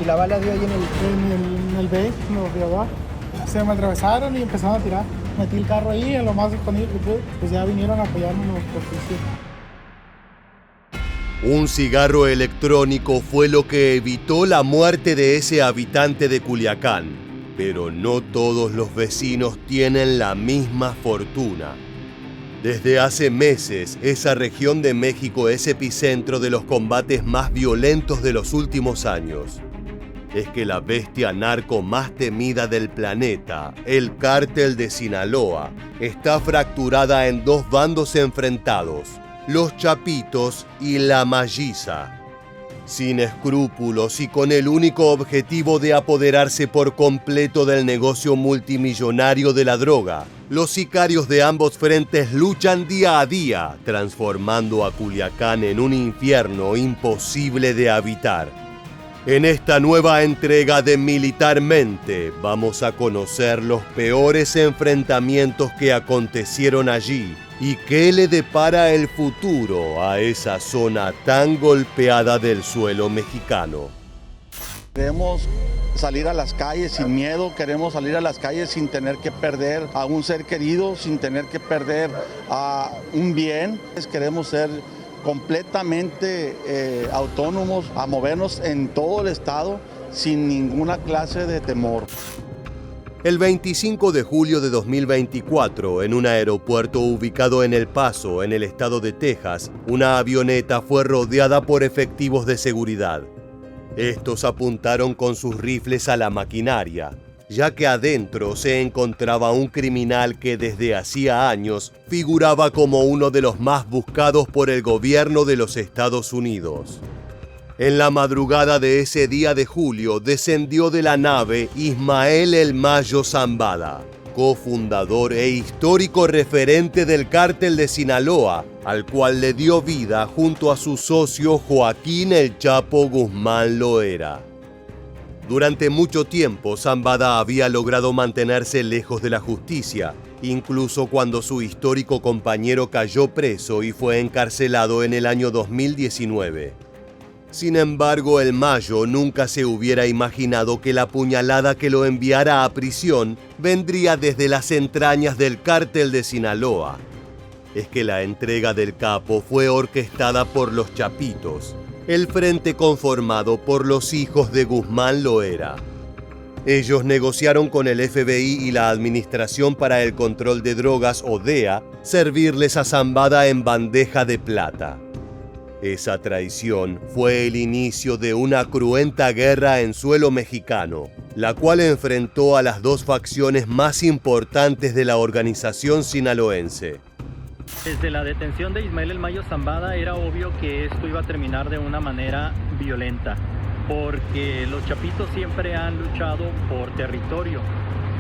la bala dio ahí en el B, nos dio. Se me atravesaron y empezaron a tirar. Metí el carro ahí, a lo más escondido que pude, pues ya vinieron a apoyarnos los policías. Un cigarro electrónico fue lo que evitó la muerte de ese habitante de Culiacán, pero no todos los vecinos tienen la misma fortuna. Desde hace meses, esa región de México es epicentro de los combates más violentos de los últimos años. Es que la bestia narco más temida del planeta, el Cártel de Sinaloa, está fracturada en dos bandos enfrentados, los Chapitos y la Malliza. Sin escrúpulos y con el único objetivo de apoderarse por completo del negocio multimillonario de la droga, los sicarios de ambos frentes luchan día a día, transformando a Culiacán en un infierno imposible de habitar. En esta nueva entrega de Militarmente vamos a conocer los peores enfrentamientos que acontecieron allí y qué le depara el futuro a esa zona tan golpeada del suelo mexicano. Queremos salir a las calles sin miedo, queremos salir a las calles sin tener que perder a un ser querido, sin tener que perder a un bien. Queremos ser completamente autónomos, a movernos en todo el estado sin ninguna clase de temor. El 25 de julio de 2024, en un aeropuerto ubicado en El Paso, en el estado de Texas, una avioneta fue rodeada por efectivos de seguridad. Estos apuntaron con sus rifles a la maquinaria, ya que adentro se encontraba un criminal que desde hacía años figuraba como uno de los más buscados por el gobierno de los Estados Unidos. En la madrugada de ese día de julio descendió de la nave Ismael El Mayo Zambada, cofundador e histórico referente del Cártel de Sinaloa, al cual le dio vida junto a su socio Joaquín El Chapo Guzmán Loera. Durante mucho tiempo, Zambada había logrado mantenerse lejos de la justicia, incluso cuando su histórico compañero cayó preso y fue encarcelado en el año 2019. Sin embargo, El Mayo nunca se hubiera imaginado que la puñalada que lo enviara a prisión vendría desde las entrañas del Cártel de Sinaloa. Es que la entrega del capo fue orquestada por los Chapitos, el frente conformado por los hijos de Guzmán Loera. Ellos negociaron con el FBI y la Administración para el Control de Drogas, o DEA, servirles a Zambada en bandeja de plata. Esa traición fue el inicio de una cruenta guerra en suelo mexicano, la cual enfrentó a las dos facciones más importantes de la organización sinaloense. Desde la detención de Ismael El Mayo Zambada era obvio que esto iba a terminar de una manera violenta, porque los Chapitos siempre han luchado por territorio.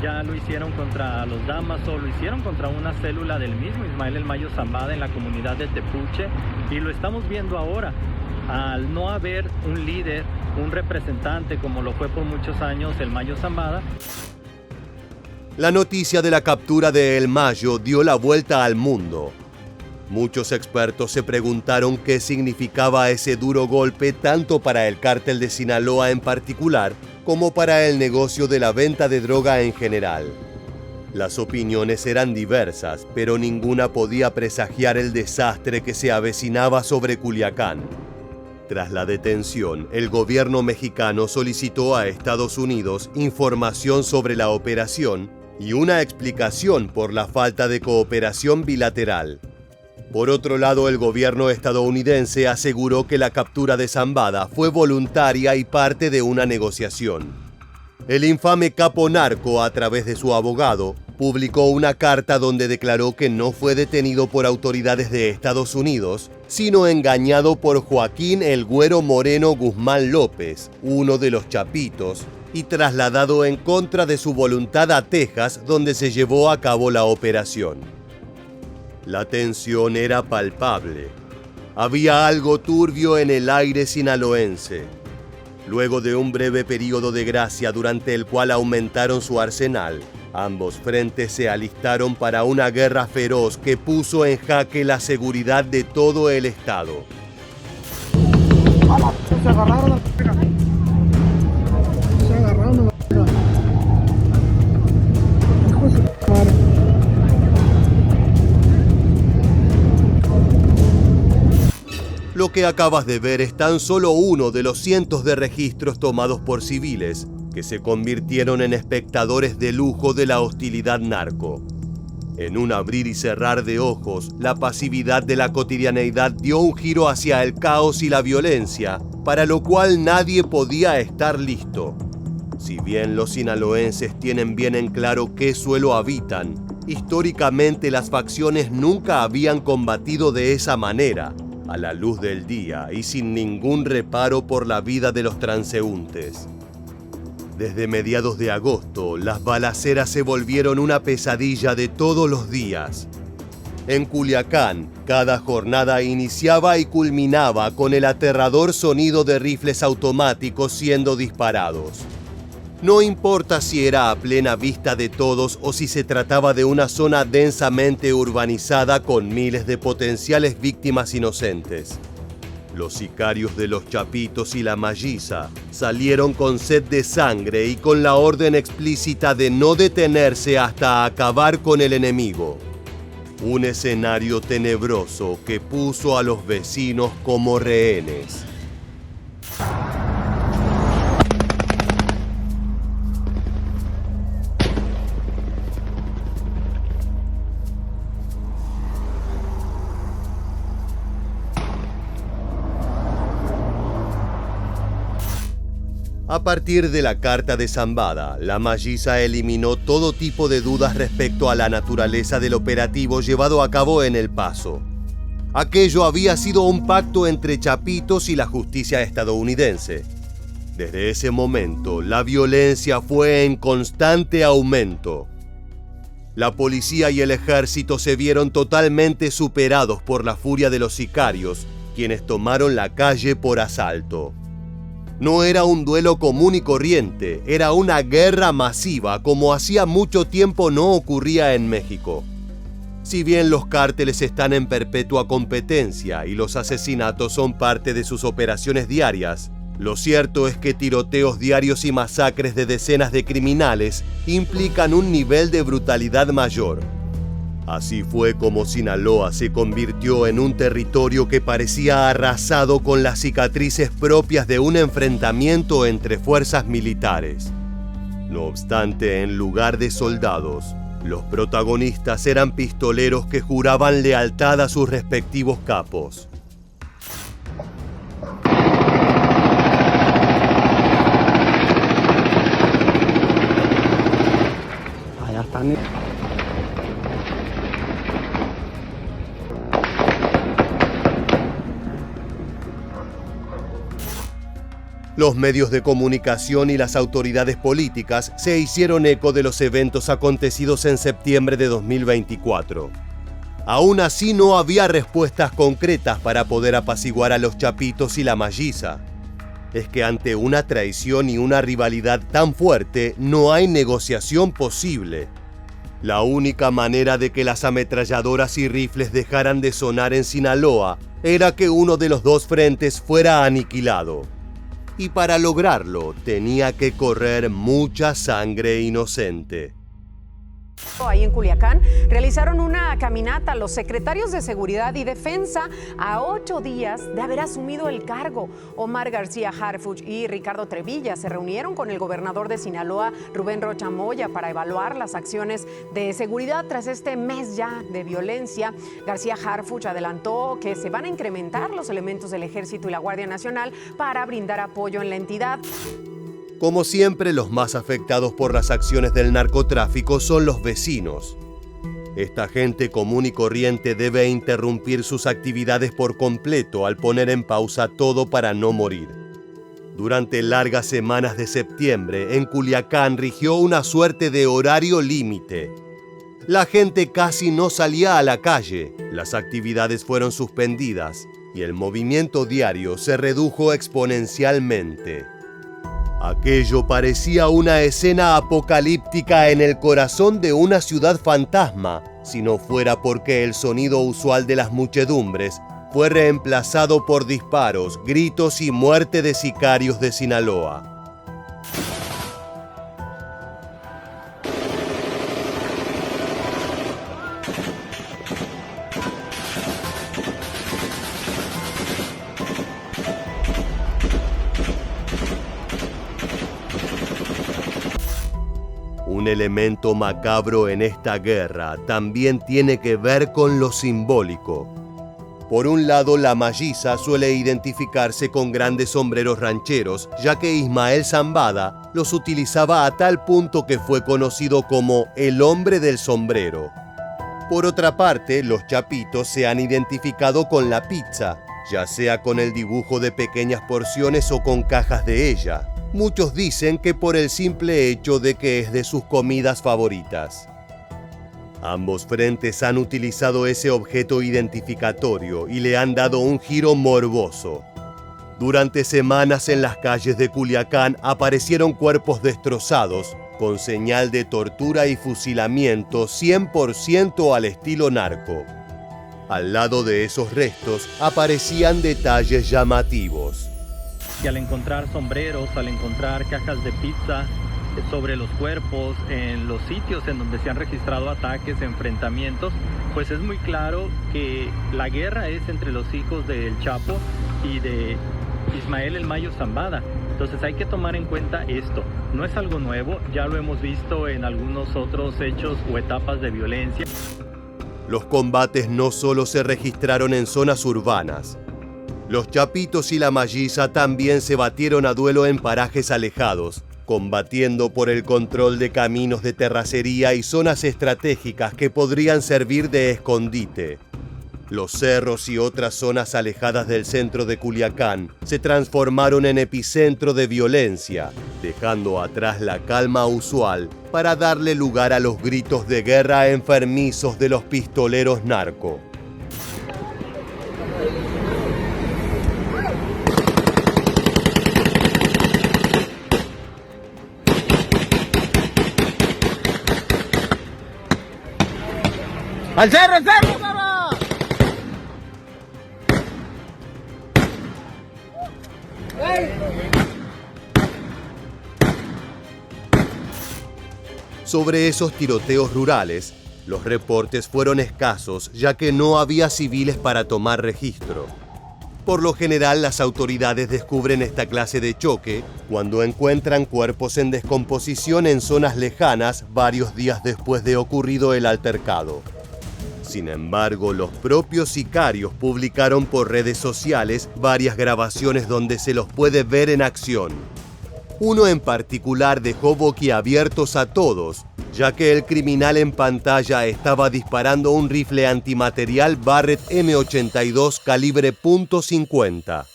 Ya lo hicieron contra los Damaso, lo hicieron contra una célula del mismo Ismael El Mayo Zambada en la comunidad de Tepuche, y lo estamos viendo ahora. Al no haber un líder, un representante como lo fue por muchos años El Mayo Zambada. La noticia de la captura de El Mayo dio la vuelta al mundo. Muchos expertos se preguntaron qué significaba ese duro golpe tanto para el Cártel de Sinaloa en particular, como para el negocio de la venta de droga en general. Las opiniones eran diversas, pero ninguna podía presagiar el desastre que se avecinaba sobre Culiacán. Tras la detención, el gobierno mexicano solicitó a Estados Unidos información sobre la operación y una explicación por la falta de cooperación bilateral. Por otro lado, el gobierno estadounidense aseguró que la captura de Zambada fue voluntaria y parte de una negociación. El infame capo narco, a través de su abogado, publicó una carta donde declaró que no fue detenido por autoridades de Estados Unidos, sino engañado por Joaquín El Güero Moreno Guzmán López, uno de los Chapitos, y trasladado en contra de su voluntad a Texas, donde se llevó a cabo la operación. La tensión era palpable. Había algo turbio en el aire sinaloense. Luego de un breve periodo de gracia durante el cual aumentaron su arsenal, ambos frentes se alistaron para una guerra feroz que puso en jaque la seguridad de todo el estado. Lo que acabas de ver es tan solo uno de los cientos de registros tomados por civiles que se convirtieron en espectadores de lujo de la hostilidad narco. En un abrir y cerrar de ojos, la pasividad de la cotidianeidad dio un giro hacia el caos y la violencia, para lo cual nadie podía estar listo. Si bien los sinaloenses tienen bien en claro qué suelo habitan, históricamente las facciones nunca habían combatido de esa manera, a la luz del día y sin ningún reparo por la vida de los transeúntes. Desde mediados de agosto, las balaceras se volvieron una pesadilla de todos los días. En Culiacán, cada jornada iniciaba y culminaba con el aterrador sonido de rifles automáticos siendo disparados. No importa si era a plena vista de todos o si se trataba de una zona densamente urbanizada con miles de potenciales víctimas inocentes. Los sicarios de los Chapitos y la Malliza salieron con sed de sangre y con la orden explícita de no detenerse hasta acabar con el enemigo. Un escenario tenebroso que puso a los vecinos como rehenes. A partir de la carta de Zambada, la Malliza eliminó todo tipo de dudas respecto a la naturaleza del operativo llevado a cabo en El Paso. Aquello había sido un pacto entre Chapitos y la justicia estadounidense. Desde ese momento, la violencia fue en constante aumento. La policía y el ejército se vieron totalmente superados por la furia de los sicarios, quienes tomaron la calle por asalto. No era un duelo común y corriente, era una guerra masiva como hacía mucho tiempo no ocurría en México. Si bien los cárteles están en perpetua competencia y los asesinatos son parte de sus operaciones diarias, lo cierto es que tiroteos diarios y masacres de decenas de criminales implican un nivel de brutalidad mayor. Así fue como Sinaloa se convirtió en un territorio que parecía arrasado con las cicatrices propias de un enfrentamiento entre fuerzas militares. No obstante, en lugar de soldados, los protagonistas eran pistoleros que juraban lealtad a sus respectivos capos. Allá están. Los medios de comunicación y las autoridades políticas se hicieron eco de los eventos acontecidos en septiembre de 2024. Aún así, no había respuestas concretas para poder apaciguar a los Chapitos y la Malliza. Es que ante una traición y una rivalidad tan fuerte, no hay negociación posible. La única manera de que las ametralladoras y rifles dejaran de sonar en Sinaloa era que uno de los dos frentes fuera aniquilado. Y para lograrlo tenía que correr mucha sangre inocente. Ahí en Culiacán realizaron una caminata los secretarios de Seguridad y Defensa a 8 días de haber asumido el cargo. Omar García Harfuch y Ricardo Trevilla se reunieron con el gobernador de Sinaloa, Rubén Rocha Moya, para evaluar las acciones de seguridad tras este mes ya de violencia. García Harfuch adelantó que se van a incrementar los elementos del Ejército y la Guardia Nacional para brindar apoyo en la entidad. Como siempre, los más afectados por las acciones del narcotráfico son los vecinos. Esta gente común y corriente debe interrumpir sus actividades por completo al poner en pausa todo para no morir. Durante largas semanas de septiembre, en Culiacán rigió una suerte de horario límite. La gente casi no salía a la calle, las actividades fueron suspendidas y el movimiento diario se redujo exponencialmente. Aquello parecía una escena apocalíptica en el corazón de una ciudad fantasma, si no fuera porque el sonido usual de las muchedumbres fue reemplazado por disparos, gritos y muerte de sicarios de Sinaloa. Un elemento macabro en esta guerra también tiene que ver con lo simbólico. Por un lado, la malliza suele identificarse con grandes sombreros rancheros, ya que Ismael Zambada los utilizaba a tal punto que fue conocido como el hombre del sombrero. Por otra parte, los chapitos se han identificado con la pizza, ya sea con el dibujo de pequeñas porciones o con cajas de ella. Muchos dicen que por el simple hecho de que es de sus comidas favoritas. Ambos frentes han utilizado ese objeto identificatorio y le han dado un giro morboso. Durante semanas en las calles de Culiacán aparecieron cuerpos destrozados, con señal de tortura y fusilamiento 100% al estilo narco. Al lado de esos restos aparecían detalles llamativos. Y al encontrar sombreros, al encontrar cajas de pizza sobre los cuerpos, en los sitios en donde se han registrado ataques, enfrentamientos, pues es muy claro que la guerra es entre los hijos del Chapo y de Ismael El Mayo Zambada. Entonces hay que tomar en cuenta esto. No es algo nuevo, ya lo hemos visto en algunos otros hechos o etapas de violencia. Los combates no solo se registraron en zonas urbanas. Los chapitos y la malliza también se batieron a duelo en parajes alejados, combatiendo por el control de caminos de terracería y zonas estratégicas que podrían servir de escondite. Los cerros y otras zonas alejadas del centro de Culiacán se transformaron en epicentro de violencia, dejando atrás la calma usual para darle lugar a los gritos de guerra enfermizos de los pistoleros narco. ¡Al cerro, al cerro, cerro! Sobre esos tiroteos rurales, los reportes fueron escasos ya que no había civiles para tomar registro. Por lo general, las autoridades descubren esta clase de choque cuando encuentran cuerpos en descomposición en zonas lejanas varios días después de ocurrido el altercado. Sin embargo, los propios sicarios publicaron por redes sociales varias grabaciones donde se los puede ver en acción. Uno en particular dejó boquiabiertos a todos, ya que el criminal en pantalla estaba disparando un rifle antimaterial Barrett M82 calibre .50.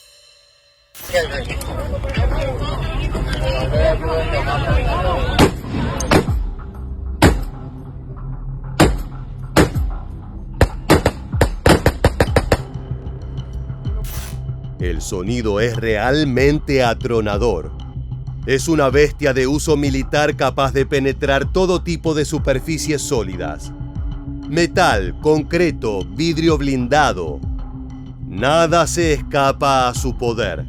El sonido es realmente atronador. Es una bestia de uso militar capaz de penetrar todo tipo de superficies sólidas. Metal, concreto, vidrio blindado. Nada se escapa a su poder.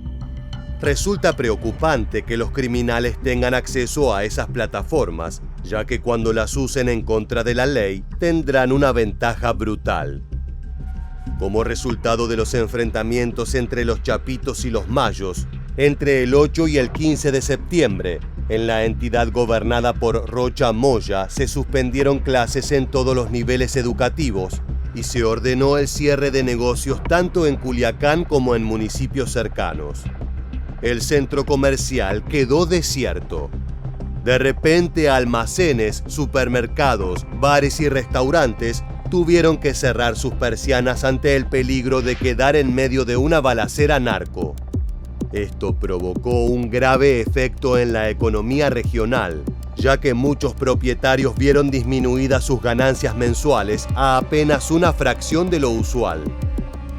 Resulta preocupante que los criminales tengan acceso a esas plataformas, ya que cuando las usen en contra de la ley, tendrán una ventaja brutal. Como resultado de los enfrentamientos entre los chapitos y los mayos, entre el 8 y el 15 de septiembre, en la entidad gobernada por Rocha Moya, se suspendieron clases en todos los niveles educativos y se ordenó el cierre de negocios tanto en Culiacán como en municipios cercanos. El centro comercial quedó desierto. De repente, almacenes, supermercados, bares y restaurantes tuvieron que cerrar sus persianas ante el peligro de quedar en medio de una balacera narco. Esto provocó un grave efecto en la economía regional, ya que muchos propietarios vieron disminuidas sus ganancias mensuales a apenas una fracción de lo usual.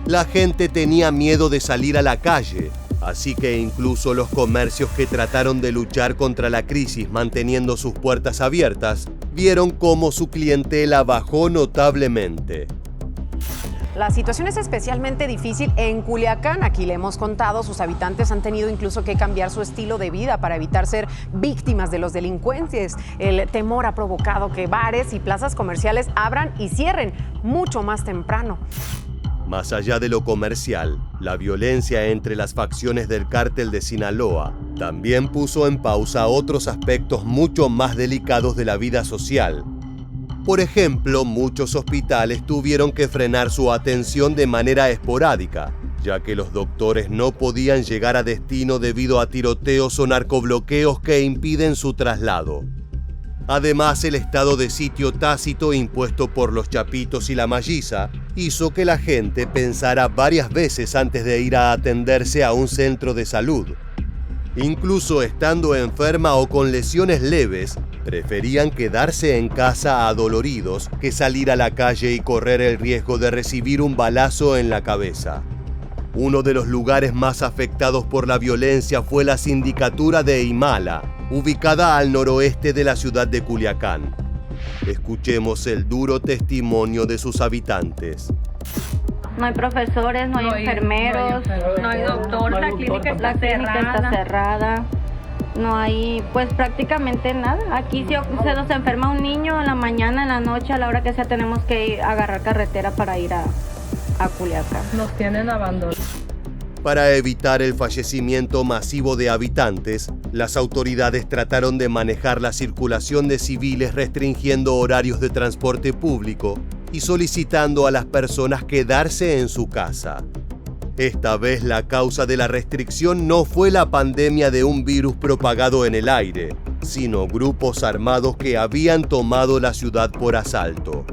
La gente tenía miedo de salir a la calle, así que incluso los comercios que trataron de luchar contra la crisis manteniendo sus puertas abiertas, vieron cómo su clientela bajó notablemente. La situación es especialmente difícil en Culiacán. Aquí le hemos contado, sus habitantes han tenido incluso que cambiar su estilo de vida para evitar ser víctimas de los delincuentes. El temor ha provocado que bares y plazas comerciales abran y cierren mucho más temprano. Más allá de lo comercial, la violencia entre las facciones del cártel de Sinaloa también puso en pausa otros aspectos mucho más delicados de la vida social. Por ejemplo, muchos hospitales tuvieron que frenar su atención de manera esporádica, ya que los doctores no podían llegar a destino debido a tiroteos o narcobloqueos que impiden su traslado. Además, el estado de sitio tácito impuesto por los Chapitos y la Malliza hizo que la gente pensara varias veces antes de ir a atenderse a un centro de salud. Incluso estando enferma o con lesiones leves, preferían quedarse en casa adoloridos que salir a la calle y correr el riesgo de recibir un balazo en la cabeza. Uno de los lugares más afectados por la violencia fue la sindicatura de Imala, ubicada al noroeste de la ciudad de Culiacán. Escuchemos el duro testimonio de sus habitantes. No hay profesores, no hay enfermeros, no hay doctor, la clínica está cerrada. No hay, pues prácticamente nada. Aquí si se nos enferma un niño en la mañana, en la noche, a la hora que sea, tenemos que agarrar carretera para ir a Culiacán. Nos tienen abandonados. Para evitar el fallecimiento masivo de habitantes, las autoridades trataron de manejar la circulación de civiles restringiendo horarios de transporte público y solicitando a las personas quedarse en su casa. Esta vez la causa de la restricción no fue la pandemia de un virus propagado en el aire, sino grupos armados que habían tomado la ciudad por asalto.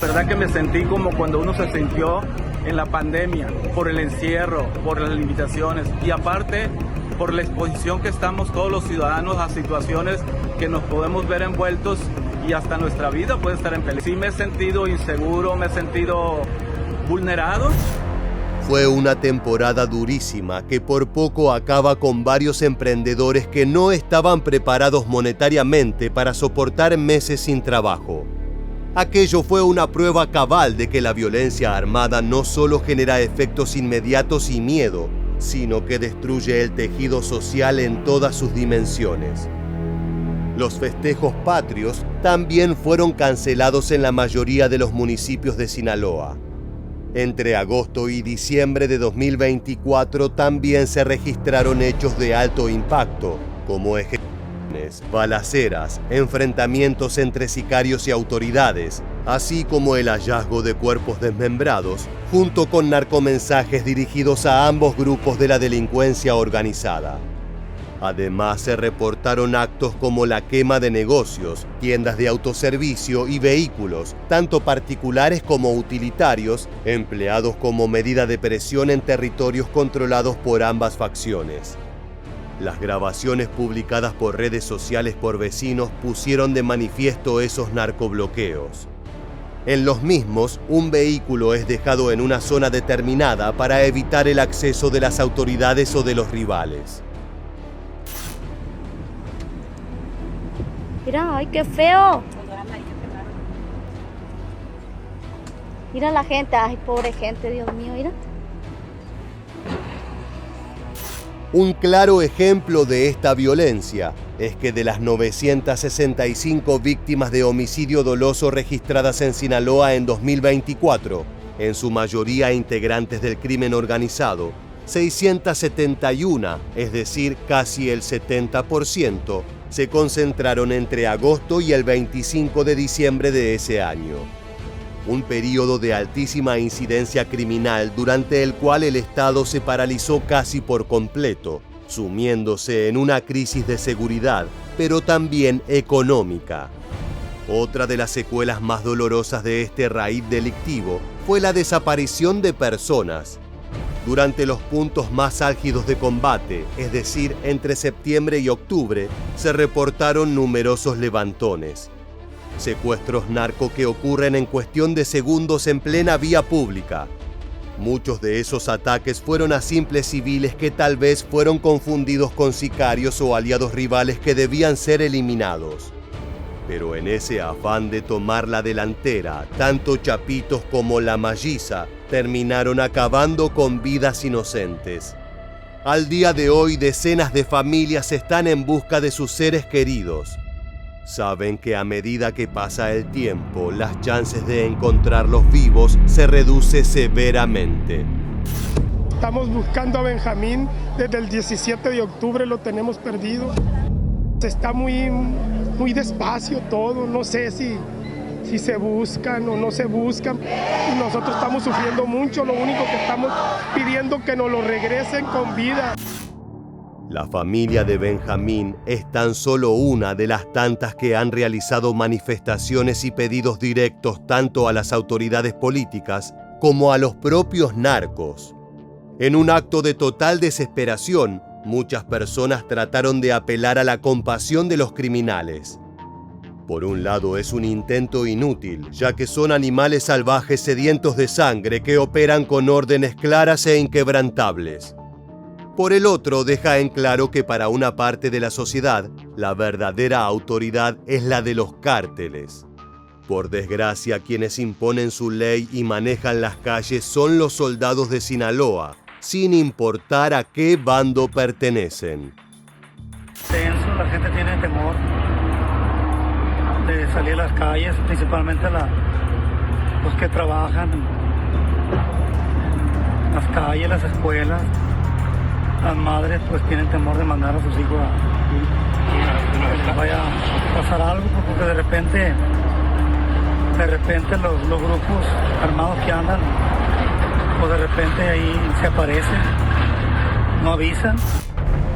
La verdad que me sentí como cuando uno se sintió en la pandemia, por el encierro, por las limitaciones y aparte por la exposición que estamos todos los ciudadanos a situaciones que nos podemos ver envueltos y hasta nuestra vida puede estar en peligro. Sí me he sentido inseguro, me he sentido vulnerado. Fue una temporada durísima que por poco acaba con varios emprendedores que no estaban preparados monetariamente para soportar meses sin trabajo. Aquello fue una prueba cabal de que la violencia armada no solo genera efectos inmediatos y miedo, sino que destruye el tejido social en todas sus dimensiones. Los festejos patrios también fueron cancelados en la mayoría de los municipios de Sinaloa. Entre agosto y diciembre de 2024 también se registraron hechos de alto impacto, como balaceras, enfrentamientos entre sicarios y autoridades, así como el hallazgo de cuerpos desmembrados, junto con narcomensajes dirigidos a ambos grupos de la delincuencia organizada. Además, se reportaron actos como la quema de negocios, tiendas de autoservicio y vehículos, tanto particulares como utilitarios, empleados como medida de presión en territorios controlados por ambas facciones. Las grabaciones publicadas por redes sociales por vecinos pusieron de manifiesto esos narcobloqueos. En los mismos, un vehículo es dejado en una zona determinada para evitar el acceso de las autoridades o de los rivales. Mira, ay, qué feo. Mira la gente, ay, pobre gente, Dios mío, mira. Un claro ejemplo de esta violencia es que de las 965 víctimas de homicidio doloso registradas en Sinaloa en 2024, en su mayoría integrantes del crimen organizado, 671, es decir, casi el 70%, se concentraron entre agosto y el 25 de diciembre de ese año. Un periodo de altísima incidencia criminal durante el cual el Estado se paralizó casi por completo, sumiéndose en una crisis de seguridad, pero también económica. Otra de las secuelas más dolorosas de este raíz delictivo fue la desaparición de personas. Durante los puntos más álgidos de combate, es decir, entre septiembre y octubre, se reportaron numerosos levantones. Secuestros narco que ocurren en cuestión de segundos en plena vía pública. Muchos de esos ataques fueron a simples civiles que tal vez fueron confundidos con sicarios o aliados rivales que debían ser eliminados. Pero en ese afán de tomar la delantera, tanto Chapitos como la Malliza terminaron acabando con vidas inocentes. Al día de hoy, decenas de familias están en busca de sus seres queridos. saben que a medida que pasa el tiempo, las chances de encontrarlos vivos se reduce severamente. Estamos buscando a Benjamín desde el 17 de octubre, lo tenemos perdido. Está muy despacio todo, no sé si se buscan o no se buscan. Nosotros estamos sufriendo mucho, lo único que estamos pidiendo es que nos lo regresen con vida. La familia de Benjamín es tan solo una de las tantas que han realizado manifestaciones y pedidos directos tanto a las autoridades políticas como a los propios narcos. En un acto de total desesperación, muchas personas trataron de apelar a la compasión de los criminales. Por un lado es un intento inútil, ya que son animales salvajes sedientos de sangre que operan con órdenes claras e inquebrantables. Por el otro, deja en claro que para una parte de la sociedad, la verdadera autoridad es la de los cárteles. Por desgracia, quienes imponen su ley y manejan las calles son los soldados de Sinaloa, sin importar a qué bando pertenecen. Tenso, la gente tiene temor de salir a las calles, principalmente los que trabajan en las calles, las escuelas. Las madres pues tienen temor de mandar a sus hijos a que vaya a pasar algo, porque de repente los grupos armados que andan, pues de repente ahí se aparecen, no avisan.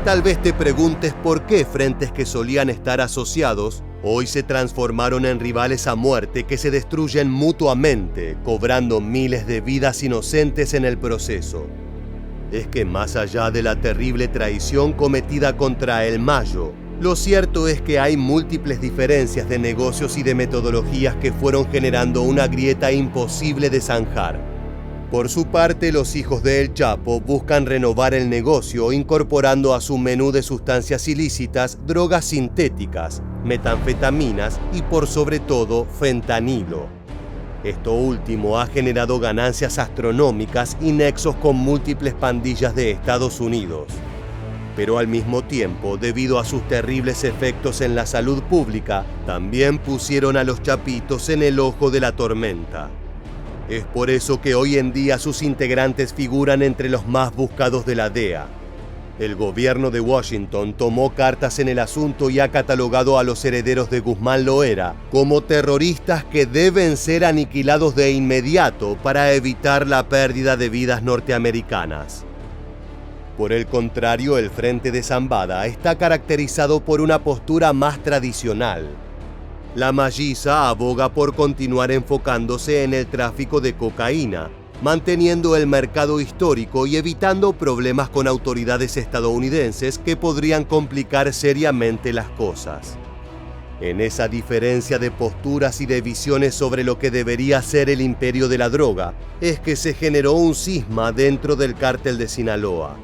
Tal vez te preguntes por qué frentes que solían estar asociados hoy se transformaron en rivales a muerte que se destruyen mutuamente, cobrando miles de vidas inocentes en el proceso. Es que más allá de la terrible traición cometida contra el Mayo, lo cierto es que hay múltiples diferencias de negocios y de metodologías que fueron generando una grieta imposible de zanjar. Por su parte, los hijos de El Chapo buscan renovar el negocio incorporando a su menú de sustancias ilícitas drogas sintéticas, metanfetaminas y por sobre todo fentanilo. Esto último ha generado ganancias astronómicas y nexos con múltiples pandillas de Estados Unidos. Pero al mismo tiempo, debido a sus terribles efectos en la salud pública, también pusieron a los chapitos en el ojo de la tormenta. Es por eso que hoy en día sus integrantes figuran entre los más buscados de la DEA. El gobierno de Washington tomó cartas en el asunto y ha catalogado a los herederos de Guzmán Loera como terroristas que deben ser aniquilados de inmediato para evitar la pérdida de vidas norteamericanas. Por el contrario, el Frente de Zambada está caracterizado por una postura más tradicional. La Malliza aboga por continuar enfocándose en el tráfico de cocaína, manteniendo el mercado histórico y evitando problemas con autoridades estadounidenses que podrían complicar seriamente las cosas. En esa diferencia de posturas y de visiones sobre lo que debería ser el imperio de la droga, es que se generó un cisma dentro del cártel de Sinaloa.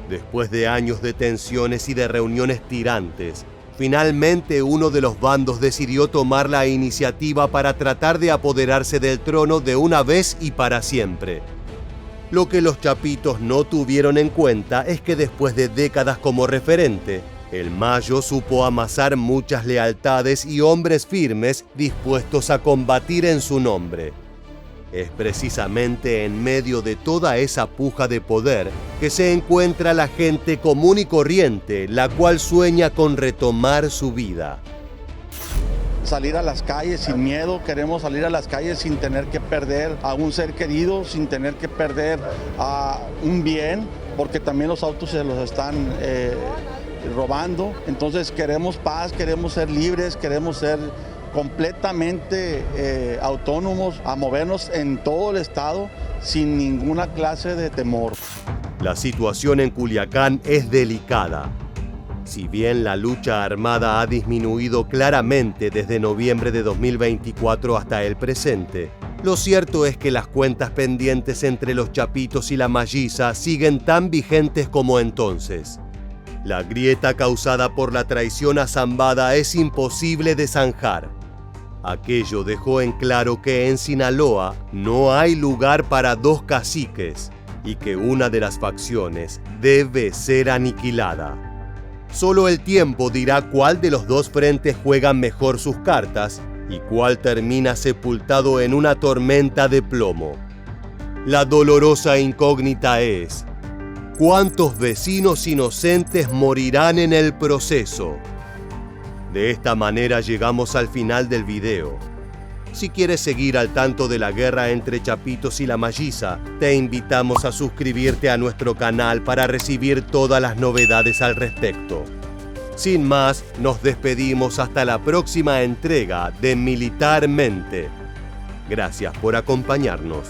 Después de años de tensiones y de reuniones tirantes, finalmente uno de los bandos decidió tomar la iniciativa para tratar de apoderarse del trono de una vez y para siempre. Lo que los chapitos no tuvieron en cuenta es que después de décadas como referente, el Mayo supo amasar muchas lealtades y hombres firmes dispuestos a combatir en su nombre. Es precisamente en medio de toda esa puja de poder que se encuentra la gente común y corriente, la cual sueña con retomar su vida. Salir a las calles sin miedo, queremos salir a las calles sin tener que perder a un ser querido, sin tener que perder a un bien, porque también los autos se los están robando. Entonces queremos paz, queremos ser libres, queremos ser completamente autónomos, a movernos en todo el estado sin ninguna clase de temor. La situación en Culiacán es delicada. Si bien la lucha armada ha disminuido claramente desde noviembre de 2024 hasta el presente, lo cierto es que las cuentas pendientes entre los chapitos y la Malliza siguen tan vigentes como entonces. La grieta causada por la traición a Zambada es imposible de zanjar. Aquello dejó en claro que en Sinaloa no hay lugar para dos caciques y que una de las facciones debe ser aniquilada. Solo el tiempo dirá cuál de los dos frentes juega mejor sus cartas y cuál termina sepultado en una tormenta de plomo. La dolorosa incógnita es: ¿cuántos vecinos inocentes morirán en el proceso? De esta manera llegamos al final del video. Si quieres seguir al tanto de la guerra entre Chapitos y La Malliza, te invitamos a suscribirte a nuestro canal para recibir todas las novedades al respecto. Sin más, nos despedimos hasta la próxima entrega de Militarmente. Gracias por acompañarnos.